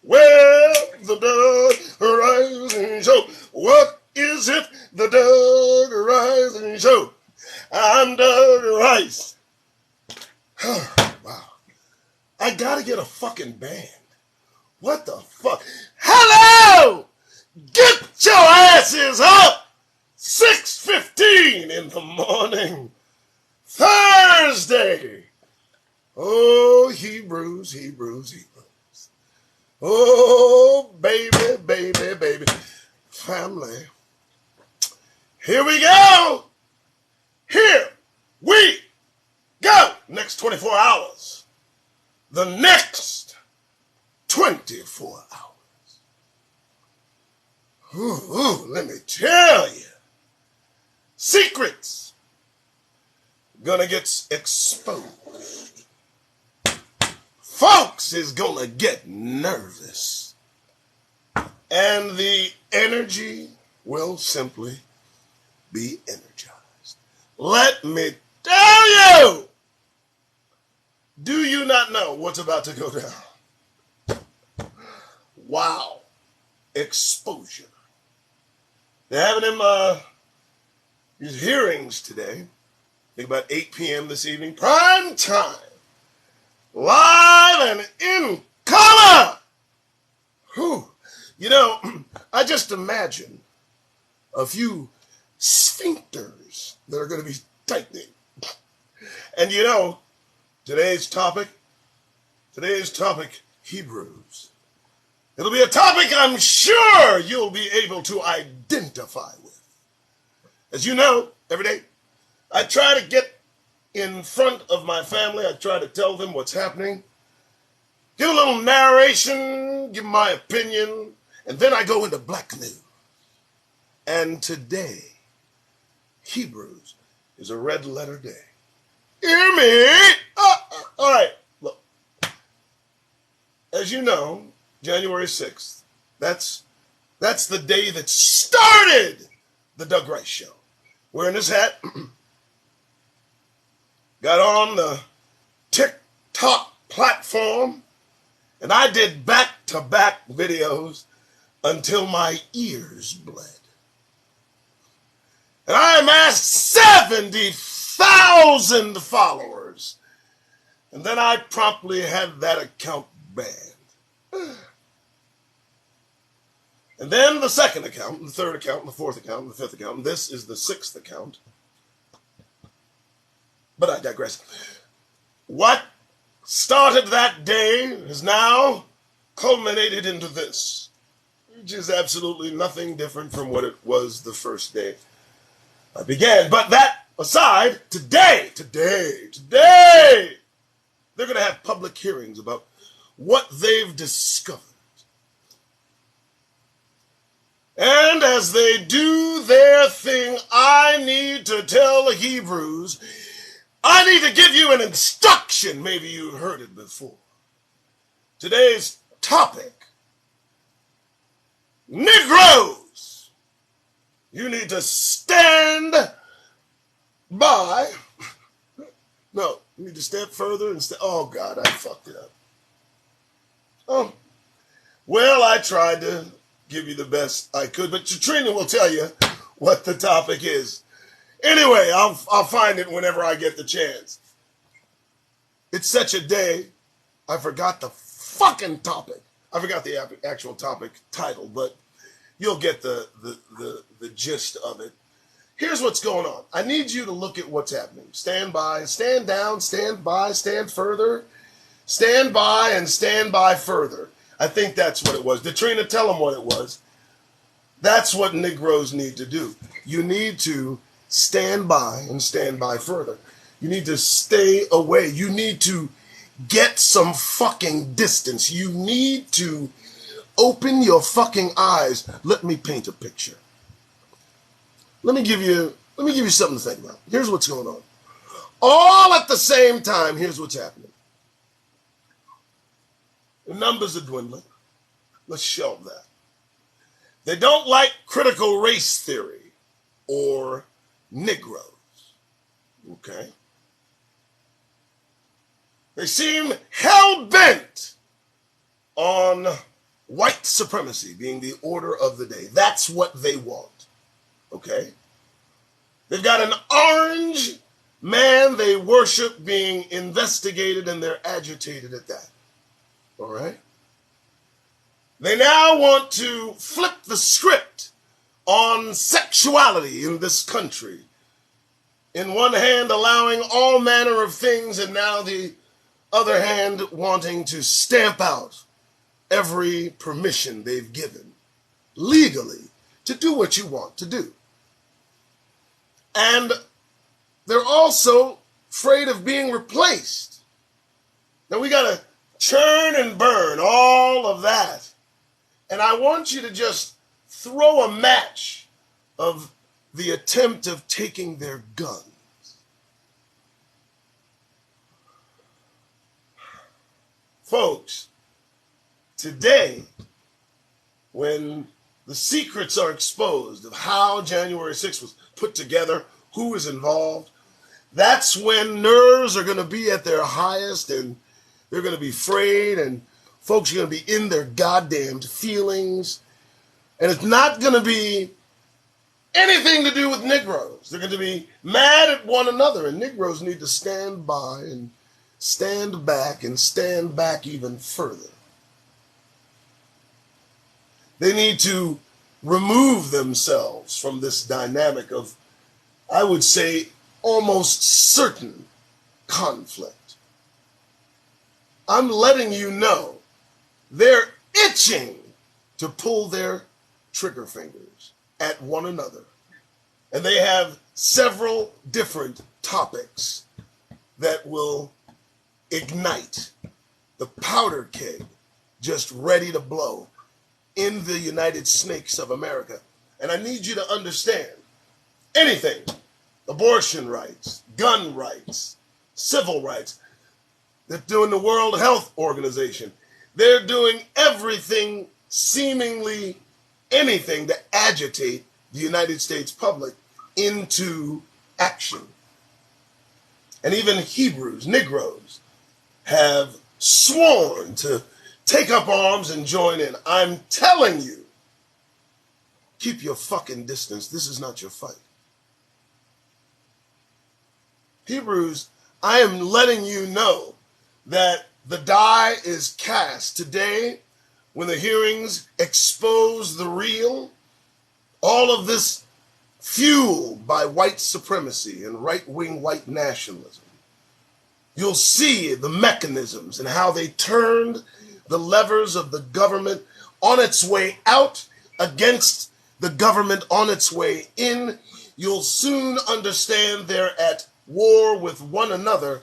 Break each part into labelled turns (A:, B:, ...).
A: Well, the Doug Rising Show. What is it? The Doug Rising Show. I'm Doug Rice. Wow. I gotta get a fucking band. What the fuck? Hello! Get your asses up! 6:15 in the morning. Thursday. Oh, Hebrews. Oh, baby, baby, baby. Family. Here we go. Here we go. Next 24 hours. The next 24 hours. Let me tell you. Secrets gonna get exposed. Folks is gonna get nervous. And the energy will simply be energized. Let me tell you. Do you not know what's about to go down? Wow. Exposure. They're having him his hearings today. I think about 8 p.m. this evening. Prime time. Live and in color. Whew. You know, I just imagine a few sphincters that are going to be tightening. And you know, today's topic, Hebrews. It'll be a topic I'm sure you'll be able to identify with. As you know, every day, I try to get in front of my family. I try to tell them what's happening. Give a little narration, give my opinion, and then I go into black news. And today, Hebrews is a red letter day. Hear me? All right, look. As you know, January 6th, that's the day that started the Doug Rice Show. Wearing his hat, got on the TikTok platform, and I did back-to-back videos until my ears bled. And I amassed 70,000 followers. And then I promptly had that account banned. And then the second account, the third account, the fourth account, the fifth account, and this is the sixth account. But I digress. What started that day has now culminated into this, which is absolutely nothing different from what it was the first day I began. But that aside, today, they're going to have public hearings about what they've discovered. And as they do their thing, I need to tell the Hebrews, I need to give you an instruction. Maybe you heard it before. Today's topic, Negroes. You need to stand by. No, you need to step further and oh God, I fucked it up. Oh, well, I tried to give you the best I could, but Katrina will tell you what the topic is. Anyway, I'll find it whenever I get the chance. It's such a day, I forgot the fucking topic. I forgot the actual topic title, but you'll get the gist of it. Here's what's going on. I need you to look at what's happening. Stand by, stand down, stand by, stand further, stand by, and stand by further. I think that's what it was. Katrina, tell them what it was. That's what Negroes need to do. You need to stand by and stand by further. You need to stay away. You need to get some fucking distance. You need to open your fucking eyes. Let me paint a picture. Let me give you something to think about. Here's what's going on. All at the same time, here's what's happening. The numbers are dwindling. Let's shelve that. They don't like critical race theory or Negroes. Okay? They seem hell-bent on white supremacy being the order of the day. That's what they want, okay? They've got an orange man they worship being investigated, and they're agitated at that, all right? They now want to flip the script on sexuality in this country. In one hand, allowing all manner of things, and now the other hand wanting to stamp out every permission they've given legally to do what you want to do. And they're also afraid of being replaced. Now we got to churn and burn all of that. And I want you to just throw a match of the attempt of taking their guns. Folks, today, when the secrets are exposed of how January 6th was put together, who is involved, that's when nerves are going to be at their highest, and they're going to be afraid, and folks are going to be in their goddamned feelings. And it's not going to be anything to do with Negroes. They're going to be mad at one another, and Negroes need to stand by and stand back and stand back even further. They need to remove themselves from this dynamic of, I would say, almost certain conflict. I'm letting you know they're itching to pull their trigger fingers at one another. And they have several different topics that will ignite the powder keg just ready to blow in the United Snakes of America. And I need you to understand anything, abortion rights, gun rights, civil rights, they're doing the World Health Organization. They're doing everything, seemingly anything to agitate the United States public into action. And even Hebrews, Negroes, have sworn to take up arms and join in. I'm telling you, keep your fucking distance. This is not your fight. Hebrews, I am letting you know that the die is cast today when the hearings expose the real. All of this fueled by white supremacy and right-wing white nationalism. You'll see the mechanisms and how they turned the levers of the government on its way out against the government on its way in. You'll soon understand they're at war with one another,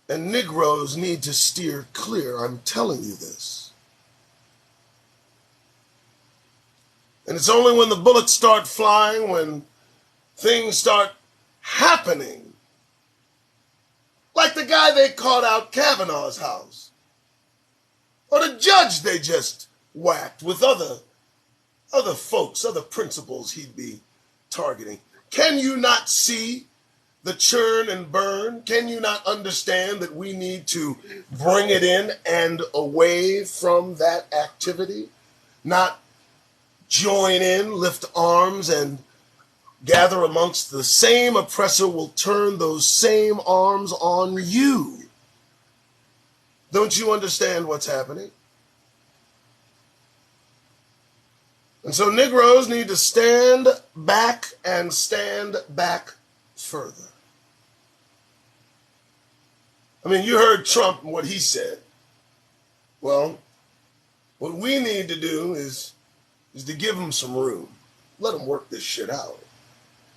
A: and Negroes need to steer clear. I'm telling you this. And it's only when the bullets start flying, when things start happening, like the guy they caught out Kavanaugh's house, or the judge they just whacked with other folks, other principles he'd be targeting. Can you not see the churn and burn? Can you not understand that we need to bring it in and away from that activity? Not join in, lift arms, and gather amongst the same oppressor will turn those same arms on you. Don't you understand what's happening? And so Negroes need to stand back and stand back further. I mean, you heard Trump and what he said. Well, what we need to do is to give him some room. Let him work this shit out.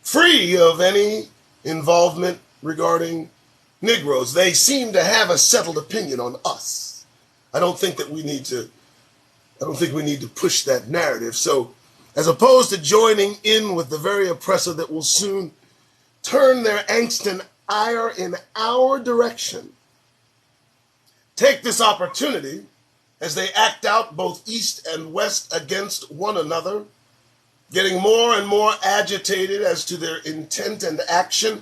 A: Free of any involvement regarding Negroes. They seem to have a settled opinion on us. I don't think we need to push that narrative. So, as opposed to joining in with the very oppressor that will soon turn their angst and ire in our direction, take this opportunity as they act out both east and west against one another, getting more and more agitated as to their intent and action.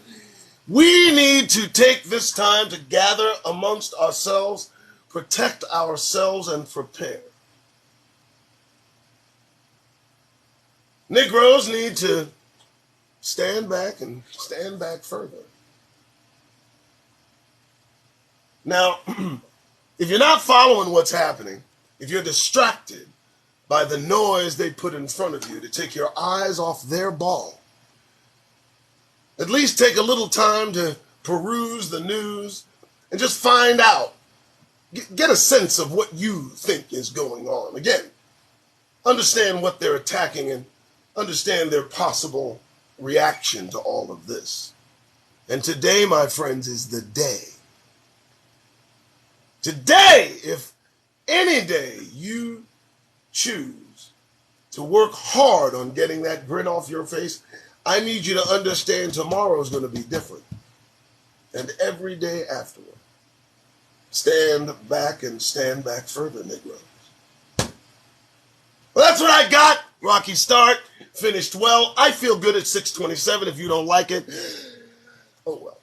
A: We need to take this time to gather amongst ourselves, protect ourselves, and prepare. Negroes need to stand back and stand back further. Now, if you're not following what's happening, if you're distracted by the noise they put in front of you to take your eyes off their ball, at least take a little time to peruse the news and just find out. Get a sense of what you think is going on. Again, understand what they're attacking and understand their possible reaction to all of this. And today, my friends, is the day. Today, if any day you choose to work hard on getting that grin off your face, I need you to understand tomorrow is going to be different. And every day afterward, stand back and stand back further, Negroes. Well, that's what I got. Rocky start. Finished well. I feel good at 627. If you don't like it, oh well.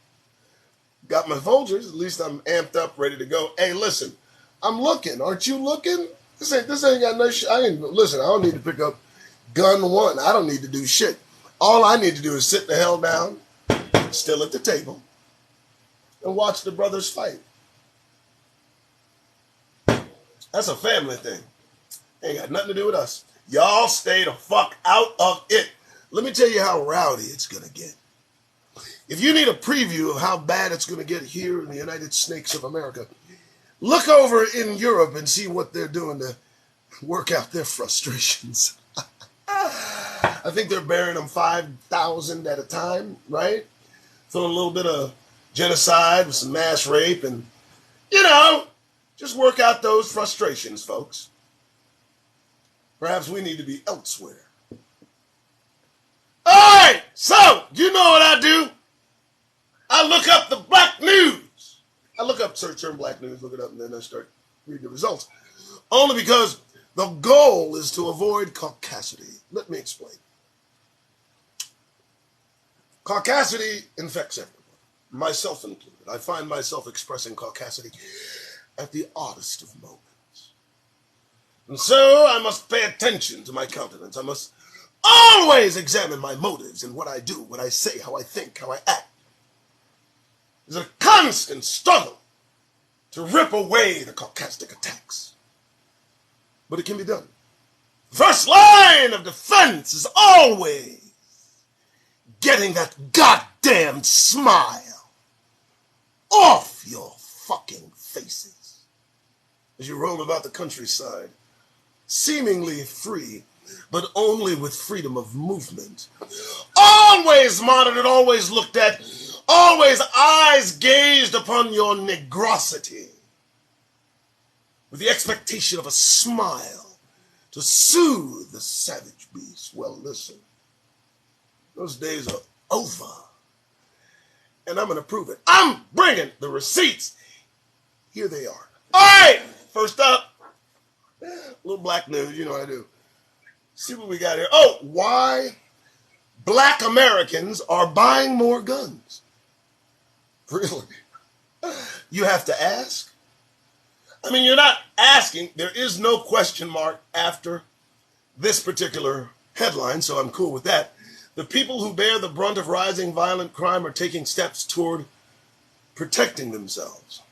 A: Got my Folgers. At least I'm amped up, ready to go. Hey, listen, I'm looking. Aren't you looking? This ain't got no shit. Listen, I don't need to pick up gun one. I don't need to do shit. All I need to do is sit the hell down, still at the table, and watch the brothers fight. That's a family thing. Ain't got nothing to do with us. Y'all stay the fuck out of it. Let me tell you how rowdy it's going to get. If you need a preview of how bad it's going to get here in the United Snakes of America, look over in Europe and see what they're doing to work out their frustrations. I think they're burying them 5,000 at a time, right? Throwing a little bit of genocide with some mass rape and, just work out those frustrations, folks. Perhaps we need to be elsewhere. All right, so you know what I do? I look up the black news. I look up search term black news, look it up, and then I start reading the results. Only because the goal is to avoid caucasity. Let me explain. Caucasity infects everyone, myself included. I find myself expressing caucasity at the oddest of moments. And so I must pay attention to my countenance. I must always examine my motives in what I do, what I say, how I think, how I act. There's a constant struggle to rip away the caucastic attacks. But it can be done. The first line of defense is always getting that goddamn smile off your fucking faces as you roam about the countryside, seemingly free, but only with freedom of movement. Always monitored, always looked at, always eyes gazed upon your negrosity, with the expectation of a smile to soothe the savage beast. Well, listen, those days are over, and I'm going to prove it. I'm bringing the receipts. Here they are. All right, first up, a little black news, you know I do. See what we got here. Oh, why black Americans are buying more guns. Really? You have to ask? I mean, you're not asking. There is no question mark after this particular headline, so I'm cool with that. The people who bear the brunt of rising violent crime are taking steps toward protecting themselves.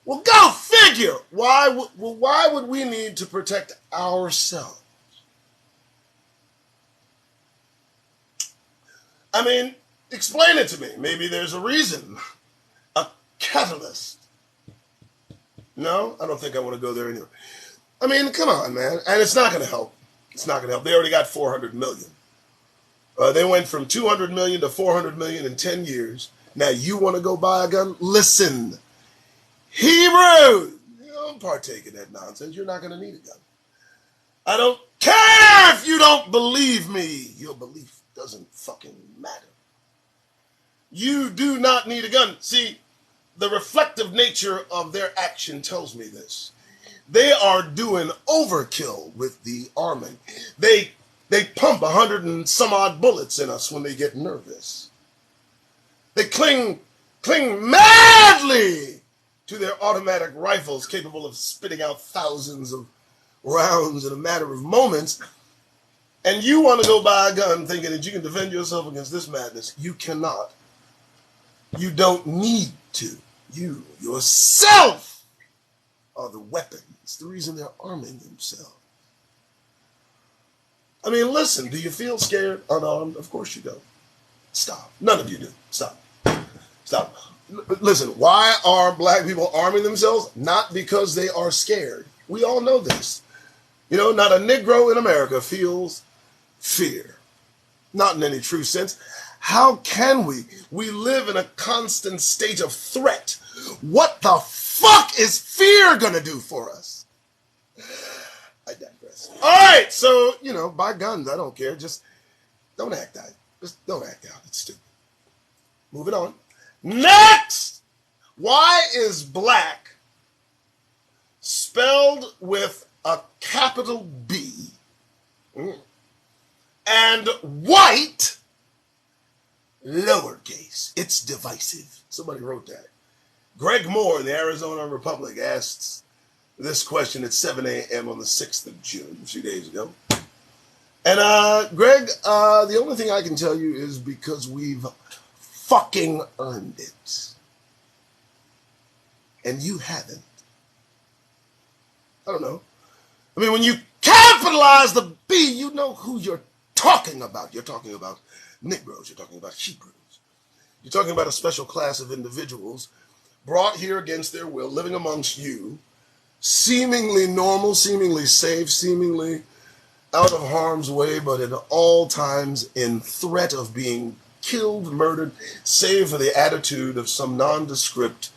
A: Well, go figure. Why would we need to protect ourselves? I mean, explain it to me. Maybe there's a reason. A catalyst. No, I don't think I want to go there anyway. I mean, come on, man. And it's not going to help. It's not going to help. They already got 400 million. They went from 200 million to 400 million in 10 years. Now you want to go buy a gun? Listen. Hebrews, you don't partake in that nonsense. You're not going to need a gun. I don't care if you don't believe me. Your belief doesn't fucking matter. You do not need a gun. See, the reflective nature of their action tells me this. They are doing overkill with the arming. They pump 100 and some odd bullets in us when they get nervous. They cling madly to their automatic rifles capable of spitting out thousands of rounds in a matter of moments. and you want to go buy a gun thinking that you can defend yourself against this madness, you cannot. You don't need to. You yourself are the weapon. It's the reason they're arming themselves. I mean, listen, do you feel scared, unarmed? Of course you don't. Stop. None of you do. Stop. Stop. Listen, why are black people arming themselves? Not because they are scared. We all know this. You know, not a Negro in America feels fear. Not in any true sense. How can we? We live in a constant state of threat. What the fuck is fear gonna do for us? I digress. All right, so, you know, buy guns. I don't care. Just don't act out. Just don't act out. It's stupid. Moving on. Next! Why is black spelled with a capital B and white lowercase? It's divisive. Somebody wrote that. Greg Moore in the Arizona Republic asked this question at 7 a.m. on the 6th of June, a few days ago. And Greg, the only thing I can tell you is because we've fucking earned it. And you haven't. I don't know. I mean, when you capitalize the B, you know who you're talking about. You're talking about Negroes. You're talking about Hebrews. You're talking about a special class of individuals brought here against their will, living amongst you, seemingly normal, seemingly safe, seemingly out of harm's way, but at all times in threat of being killed, murdered, save for the attitude of some nondescript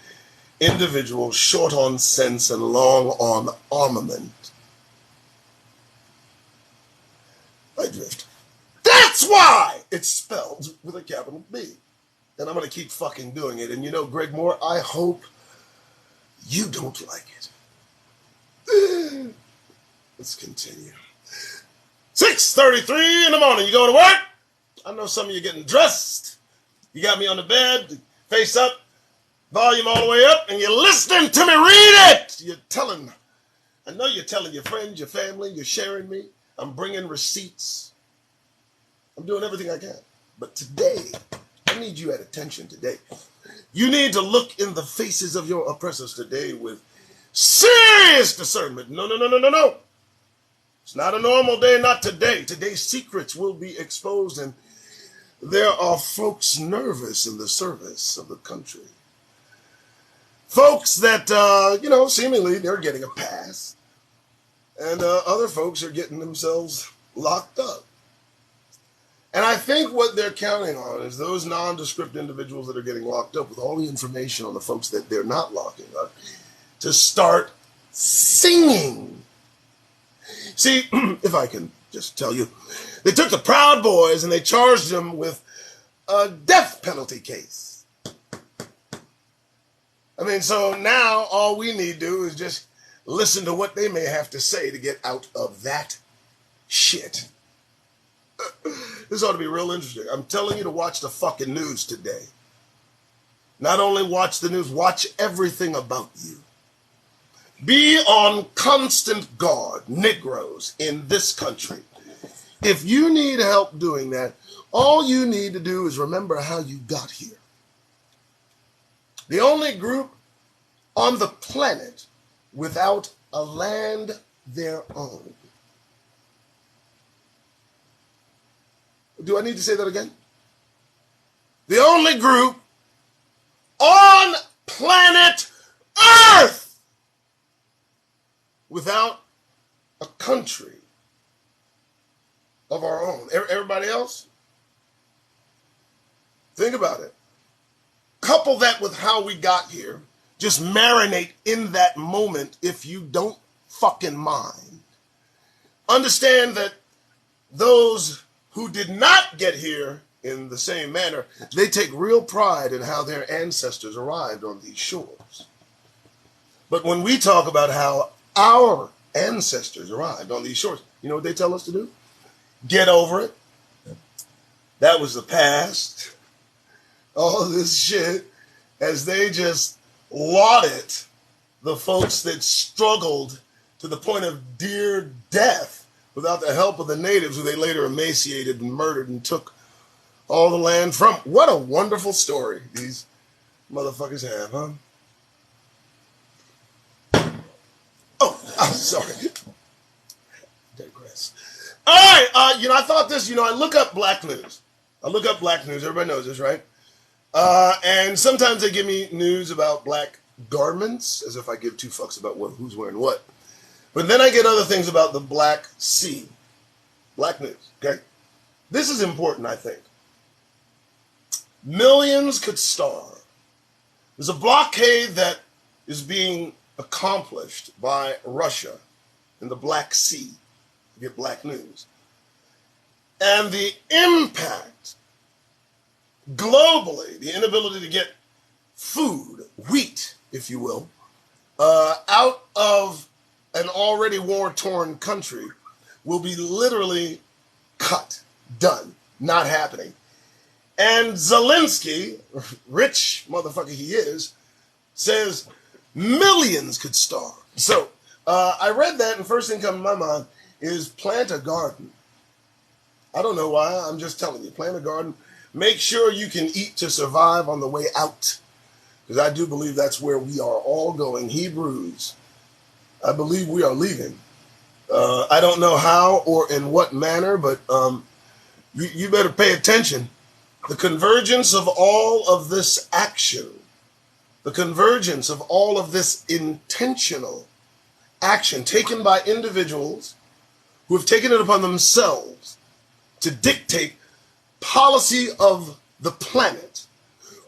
A: individual short on sense and long on armament. I drift. That's why it's spelled with a capital B. And I'm going to keep fucking doing it. And you know, Greg Moore, I hope you don't like it. Let's continue. 6:33 in the morning. You going to work? I know some of you getting dressed. You got me on the bed, face up, volume all the way up, and you're listening to me read it. I know you're telling your friends, your family, you're sharing me. I'm bringing receipts. I'm doing everything I can. But today, I need you at attention today. You need to look in the faces of your oppressors today with serious discernment. No. It's not a normal day, not today. Today's secrets will be exposed, and there are folks nervous in the service of the country. Folks that, seemingly they're getting a pass, and other folks are getting themselves locked up. And I think what they're counting on is those nondescript individuals that are getting locked up with all the information on the folks that they're not locking up to start singing. See, if I can just tell you, they took the Proud Boys and they charged them with a death penalty case. I mean, so now all we need to do is just listen to what they may have to say to get out of that shit. This ought to be real interesting. I'm telling you to watch the fucking news today. Not only watch the news, watch everything about you. Be on constant guard, Negroes in this country. If you need help doing that, all you need to do is remember how you got here. The only group on the planet without a land their own. Do I need to say that again? The only group on planet Earth without a country of our own. Everybody else? Think about it. Couple that with how we got here. Just marinate in that moment if you don't fucking mind. Understand that those who did not get here in the same manner, they take real pride in how their ancestors arrived on these shores. But when we talk about how our ancestors arrived on these shores, you know what they tell us to do? Get over it. That was the past. All this shit, as they just lauded the folks that struggled to the point of dear death without the help of the natives who they later emaciated and murdered and took all the land from. What a wonderful story these motherfuckers have, huh? Oh, I'm sorry. Digress. All right, I thought this, I look up black news. Everybody knows this, right? And sometimes they give me news about black garments, as if I give two fucks about who's wearing what. But then I get other things about the Black Sea. Black news, okay? This is important, I think. Millions could starve. There's a blockade that is being accomplished by Russia in the Black Sea. You get black news. And the impact globally, the inability to get food, wheat, if you will, out of an already war-torn country will be literally cut, done, not happening. And Zelensky, rich motherfucker he is, says millions could starve. So I read that, and first thing coming to my mind is plant a garden. I don't know why, I'm just telling you, plant a garden. Make sure you can eat to survive on the way out, because I do believe that's where we are all going. Hebrews, I believe we are leaving. I don't know how or in what manner, but you better pay attention. The convergence of all of this action, the convergence of all of this intentional action taken by individuals who have taken it upon themselves to dictate policy of the planet.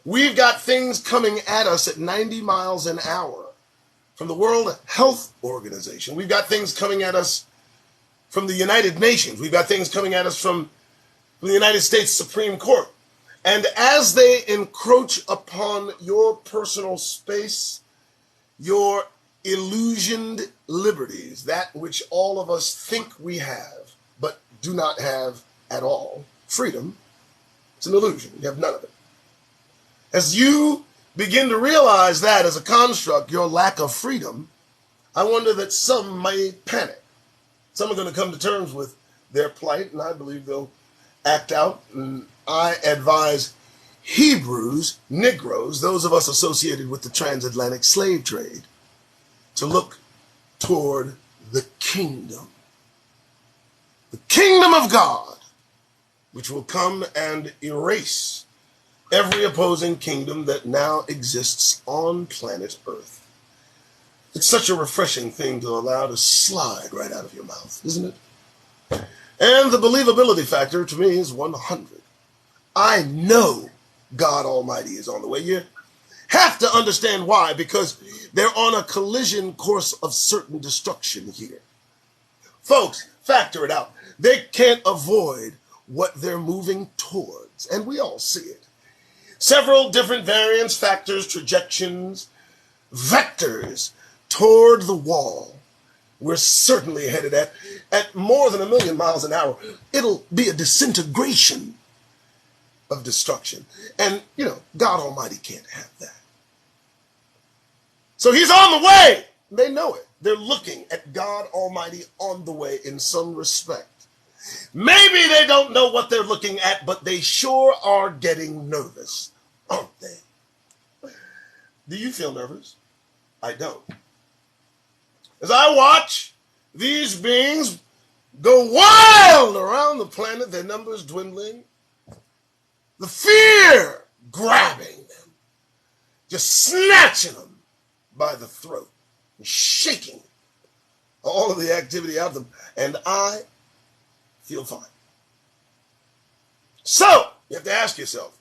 A: We've got things coming at us at 90 miles an hour from the World Health Organization. We've got things coming at us from the United Nations. We've got things coming at us from the United States Supreme Court. And as they encroach upon your personal space, your illusioned liberties, that which all of us think we have, but do not have at all, freedom, it's an illusion. You have none of it. As you begin to realize that as a construct, your lack of freedom, I wonder that some may panic. Some are going to come to terms with their plight, and I believe they'll act out. And I advise Hebrews, Negroes, those of us associated with the transatlantic slave trade, to look toward the kingdom of God, which will come and erase every opposing kingdom that now exists on planet Earth. It's such a refreshing thing to allow to slide right out of your mouth, isn't it? And the believability factor to me is 100. I know God Almighty is on the way. You have to understand why, because they're on a collision course of certain destruction here. Folks, factor it out. They can't avoid what they're moving towards, and we all see it. Several different variants, factors, trajections, vectors toward the wall. We're certainly headed at more than 1,000,000 miles an hour. It'll be a disintegration of destruction. And, God Almighty can't have that. So he's on the way. They know it. They're looking at God Almighty on the way in some respect. Maybe they don't know what they're looking at, but they sure are getting nervous, aren't they? Do you feel nervous? I don't. As I watch these beings go wild around the planet, their numbers dwindling, the fear grabbing them, just snatching them by the throat and shaking all of the activity out of them, and I feel fine. So, you have to ask yourself,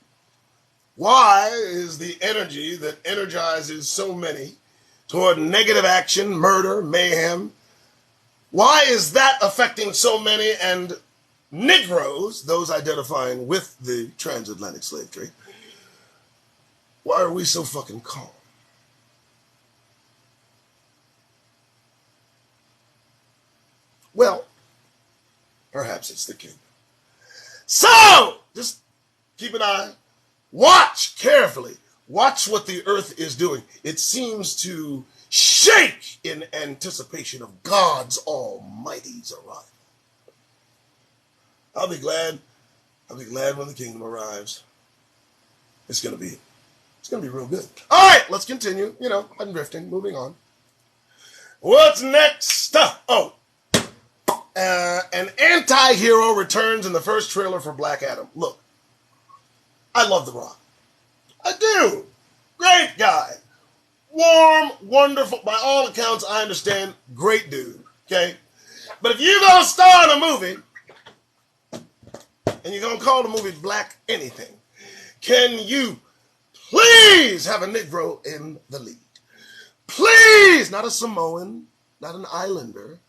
A: why is the energy that energizes so many toward negative action, murder, mayhem, why is that affecting so many? And Negroes, those identifying with the transatlantic slave trade, why are we so fucking calm? Well, perhaps it's the kingdom. So, just keep an eye. Watch carefully. Watch what the earth is doing. It seems to shake in anticipation of God's Almighty's arrival. I'll be glad. I'll be glad when the kingdom arrives. It's gonna be real good. All right, let's continue. I'm drifting. Moving on. What's next? An anti-hero returns in the first trailer for Black Adam. Look, I love The Rock. I do. Great guy. Warm, wonderful. By all accounts, I understand. Great dude. Okay? But if you're going to star in a movie, and you're going to call the movie Black Anything, can you please have a Negro in the lead? Please! Not a Samoan, not an Islander.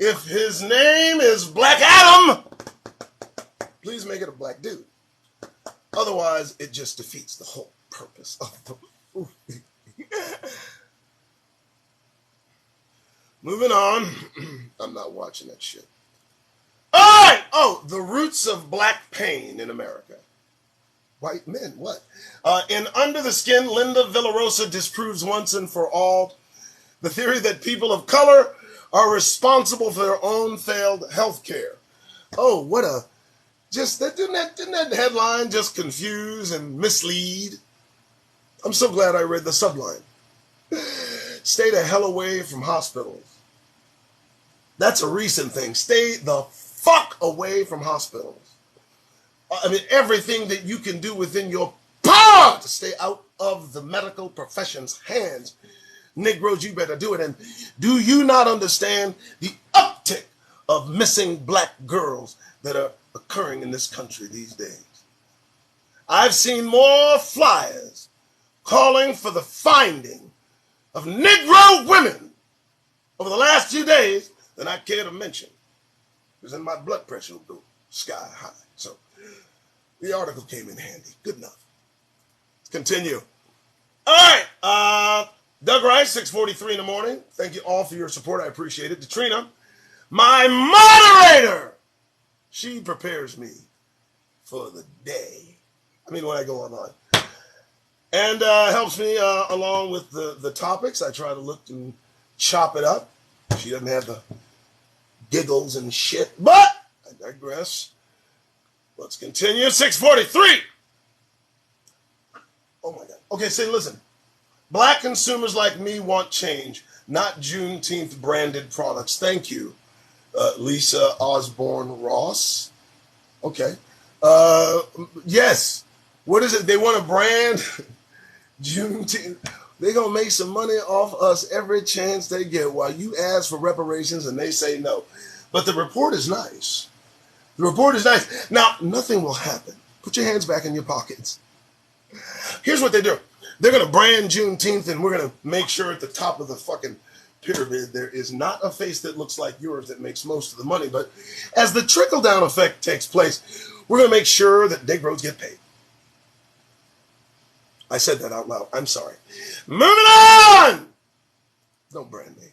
A: If his name is Black Adam, please make it a black dude. Otherwise, it just defeats the whole purpose of the movie. Moving on. I'm not watching that shit. All right. Oh, the roots of black pain in America. White men, what? In Under the Skin, Linda Villarosa disproves once and for all the theory that people of color are responsible for their own failed health care. Oh, what a... Didn't that headline just confuse and mislead? I'm so glad I read the subline. Stay the hell away from hospitals. That's a recent thing. Stay the fuck away from hospitals. I mean, everything that you can do within your power to stay out of the medical profession's hands. Negroes, you better do it. And do you not understand the uptick of missing black girls that are occurring in this country these days? I've seen more flyers calling for the finding of Negro women over the last few days than I care to mention, because then my blood pressure will go sky high. So the article came in handy. Good enough. Let's continue. All right. Doug Rice, 6:43 in the morning. Thank you all for your support. I appreciate it. Katrina, my moderator, she prepares me for the day. I mean, when I go online. And helps me along with the topics. I try to look and chop it up. She doesn't have the giggles and shit, but I digress. Let's continue. 6:43. Oh, my God. Okay, say, listen. Black consumers like me want change, not Juneteenth branded products. Thank you, Lisa Osborne Ross. Okay. Yes. What is it? They want to brand Juneteenth. They're going to make some money off us every chance they get while you ask for reparations and they say no. But the report is nice. The report is nice. Now, nothing will happen. Put your hands back in your pockets. Here's what they do. They're going to brand Juneteenth, and we're going to make sure at the top of the fucking pyramid there is not a face that looks like yours that makes most of the money. But as the trickle-down effect takes place, we're going to make sure that Negroes get paid. I said that out loud. I'm sorry. Moving on! Don't brand me.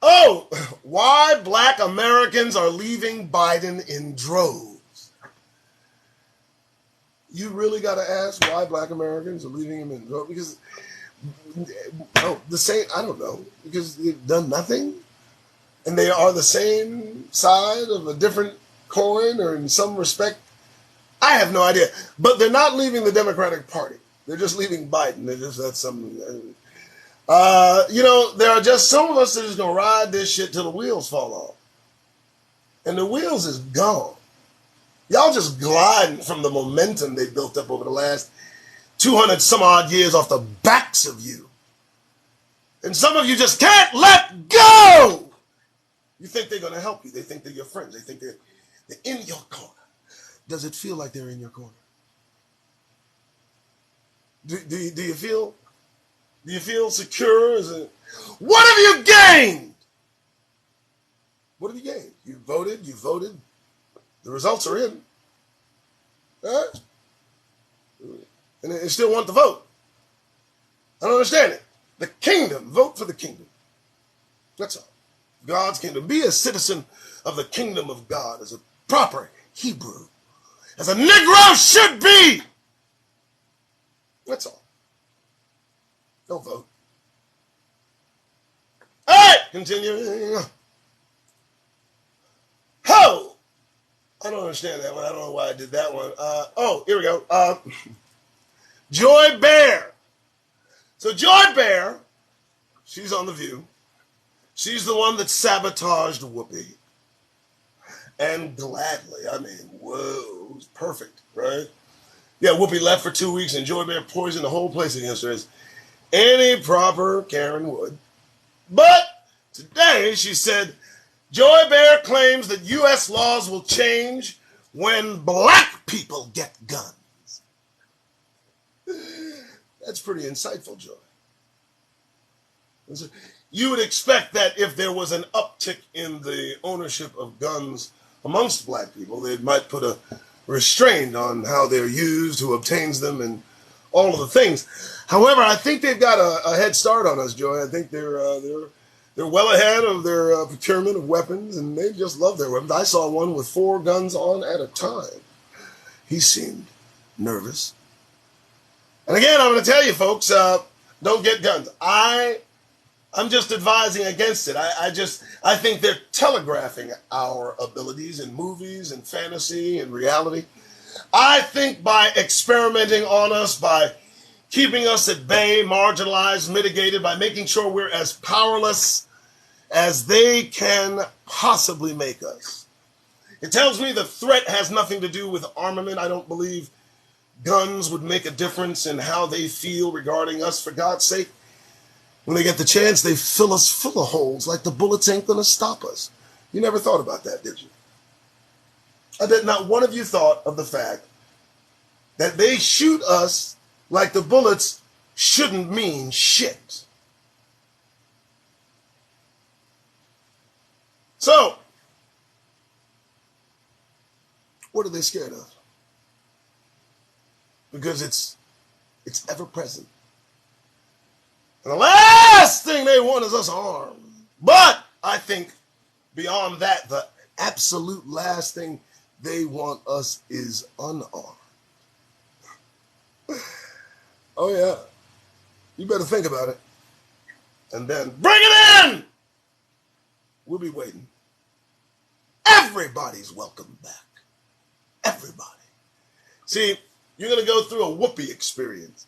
A: Oh, why black Americans are leaving Biden in droves. You really got to ask why black Americans are leaving him in droves? Because, I don't know. Because they've done nothing? And they are the same side of a different coin, or in some respect? I have no idea. But they're not leaving the Democratic Party. They're just leaving Biden. That's something. There are just some of us that are just going to ride this shit till the wheels fall off. And the wheels is gone. Y'all just gliding from the momentum they built up over the last 200 some odd years off the backs of you. And some of you just can't let go. You think they're going to help you. They think they're your friends. They think they're in your corner. Does it feel like they're in your corner? Do you feel secure? What have you gained? What have you gained? You voted. The results are in. All right? And they still want the vote. I don't understand it. The kingdom. Vote for the kingdom. That's all. God's kingdom. Be a citizen of the kingdom of God as a proper Hebrew. As a Negro should be. That's all. Don't vote. All right, continuing. Ho! I don't understand that one. I don't know why I did that one. Oh, here we go. Joy Bear. So Joy Bear, she's on The View. She's the one that sabotaged Whoopi. And gladly, I mean, whoa, it was perfect, right? Yeah, Whoopi left for 2 weeks and Joy Bear poisoned the whole place against her as any proper Karen would. But today she said, Joy Bear claims that U.S. laws will change when black people get guns. That's pretty insightful, Joy. You would expect that if there was an uptick in the ownership of guns amongst black people, they might put a restraint on how they're used, who obtains them, and all of the things. However, I think they've got a head start on us, Joy. I think they're well ahead of their procurement of weapons, and they just love their weapons. I saw one with 4 guns on at a time. He seemed nervous. And again, I'm going to tell you, folks, don't get guns. I'm just advising against it. I think they're telegraphing our abilities in movies and fantasy and reality. I think by experimenting on us, by keeping us at bay, marginalized, mitigated, by making sure we're as powerless as they can possibly make us. It tells me the threat has nothing to do with armament. I don't believe guns would make a difference in how they feel regarding us, for God's sake. When they get the chance, they fill us full of holes like the bullets ain't going to stop us. You never thought about that, did you? I bet not one of you thought of the fact that they shoot us like the bullets shouldn't mean shit. So, what are they scared of? Because it's ever present. And the last thing they want is us armed. But I think beyond that, the absolute last thing they want us is unarmed. Oh, yeah. You better think about it. And then bring it in! We'll be waiting. Everybody's welcome back. Everybody. See, you're going to go through a Whoopi experience.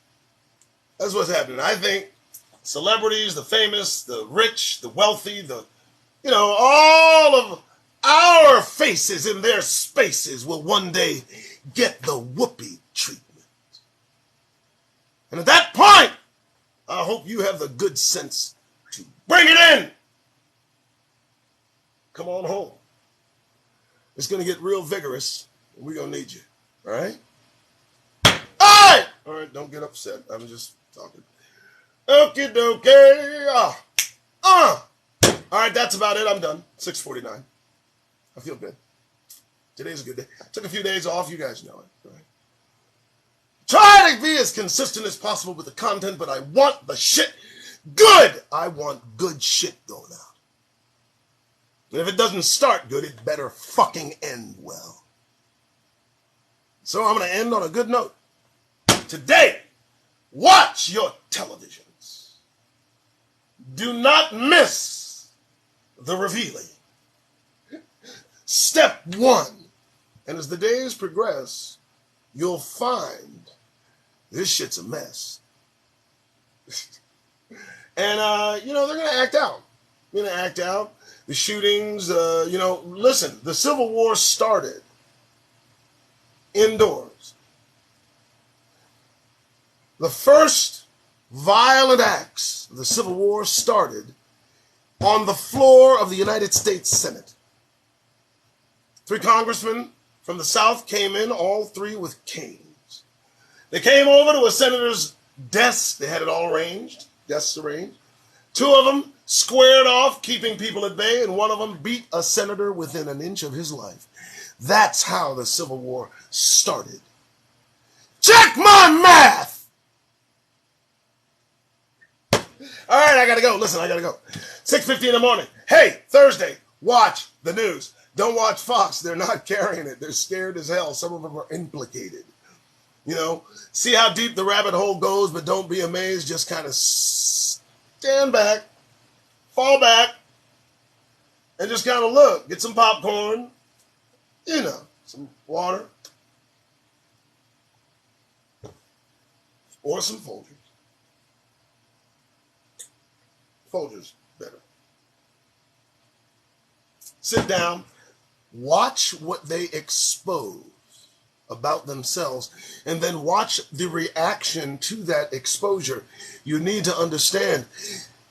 A: That's what's happening. I think celebrities, the famous, the rich, the wealthy, all of our faces in their spaces will one day get the Whoopi treatment. And at that point, I hope you have the good sense to bring it in. Come on home. It's going to get real vigorous, and we're going to need you. All right? All right, don't get upset. I'm just talking. Okie dokie. All right, that's about it. I'm done. 6:49. I feel good. Today's a good day. Took a few days off. You guys know it. Right? Try to be as consistent as possible with the content, but I want the shit good. I want good shit going out. And if it doesn't start good, it better fucking end well. So I'm going to end on a good note. Today, watch your televisions. Do not miss the revealing. Step 1. And as the days progress, you'll find this shit's a mess. And, they're going to act out. They're going to act out. The shootings, listen, the Civil War started indoors. The first violent acts of the Civil War started on the floor of the United States Senate. 3 congressmen from the South came in, all 3 with canes. They came over to a senator's desk. They had it all arranged, desks arranged. 2 of them squared off, keeping people at bay, and 1 of them beat a senator within an inch of his life. That's how the Civil War started. Check my math! All right, I got to go. Listen, I got to go. 6:50 in the morning. Hey, Thursday, watch the news. Don't watch Fox. They're not carrying it. They're scared as hell. Some of them are implicated. See how deep the rabbit hole goes, but don't be amazed. Just kind of stand back, fall back, and just kind of look. Get some popcorn. some water, or some Folgers. Folgers better. Sit down, watch what they expose about themselves, and then watch the reaction to that exposure. You need to understand,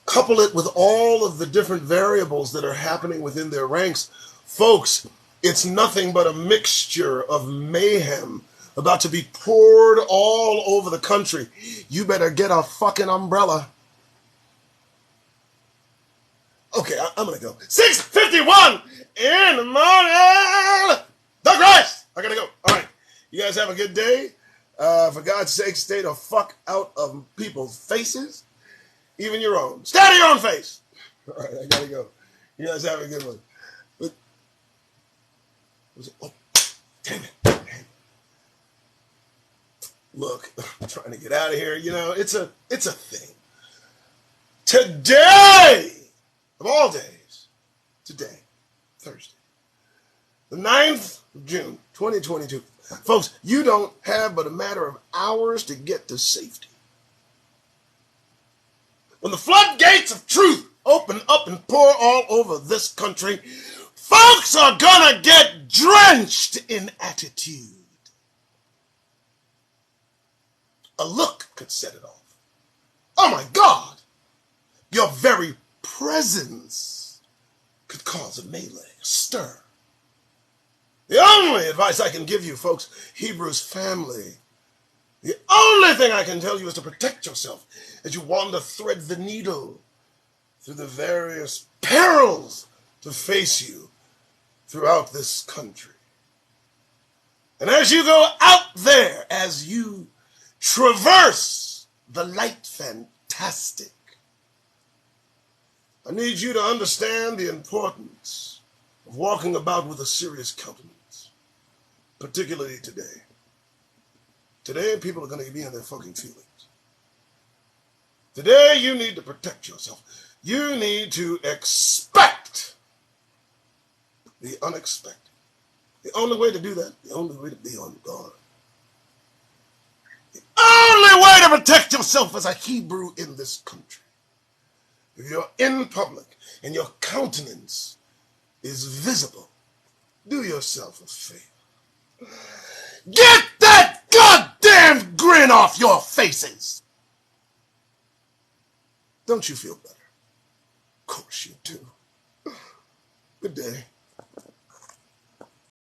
A: couple it with all of the different variables that are happening within their ranks. Folks, it's nothing but a mixture of mayhem about to be poured all over the country. You better get a fucking umbrella. Okay, I'm gonna go. 6:51 in the morning. The Grace. I gotta go. All right, you guys have a good day. For God's sake, stay the fuck out of people's faces, even your own. Stay out of your own face. All right, I gotta go. You guys have a good one. Oh, damn it. Look, I'm trying to get out of here. You know, it's a thing. Today, of all days, today, Thursday, the 9th of June, 2022. Folks, you don't have but a matter of hours to get to safety. When the floodgates of truth open up and pour all over this country, folks are gonna get drenched in attitude. A look could set it off. Oh my God! Your very presence could cause a melee, a stir. The only advice I can give you, folks, Hebrews family, the only thing I can tell you is to protect yourself as you wander thread the needle through the various perils to face you throughout this country. And as you go out there, as you traverse the light fantastic, I need you to understand the importance of walking about with a serious countenance, particularly today. Today, people are going to be in their fucking feelings. Today, you need to protect yourself. You need to expect the unexpected. The only way to do that, the only way to be on guard. The only way to protect yourself as a Hebrew in this country. If you're in public and your countenance is visible, do yourself a favor. Get that goddamn grin off your faces! Don't you feel better? Of course you do. Good day.